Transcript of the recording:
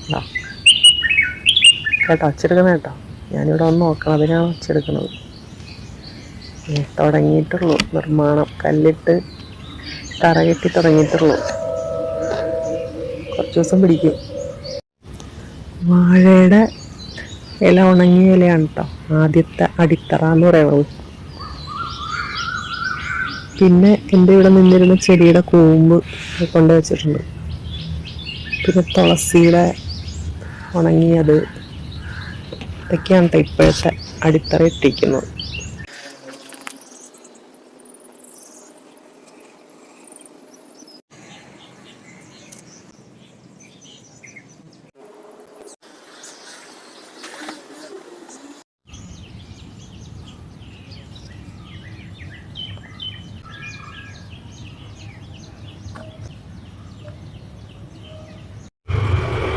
ഇതാ കേട്ടോ, ഒച്ചെടുക്കുന്നത് കേട്ടോ. ഞാനിവിടെ വന്ന് നോക്കണം, അതിനാണ് ഒച്ചെടുക്കുന്നത്. തുടങ്ങിയിട്ടുള്ളൂ നിർമ്മാണം, കല്ലിട്ട് തറ കെട്ടി തുടങ്ങിയിട്ടുള്ളൂ. കുറച്ച് ദിവസം പിടിക്കും. വാഴയുടെ ഇല ഉണങ്ങിയ ഇലയാണ് കേട്ടോ ആദ്യത്തെ അടിത്തറ എന്ന് പറയുന്നത്. പിന്നെ എൻ്റെ ഇവിടെ നിന്നിരുന്ന ചെടിയുടെ കൂമ്പ് കൊണ്ട് വെച്ചിട്ടുണ്ട്. പിന്നെ തുളസിയുടെ ഉണങ്ങിയത്, ഇതൊക്കെയാണ് കേട്ടോ ഇപ്പോഴത്തെ അടിത്തറ ഇട്ടിരിക്കുന്നത്.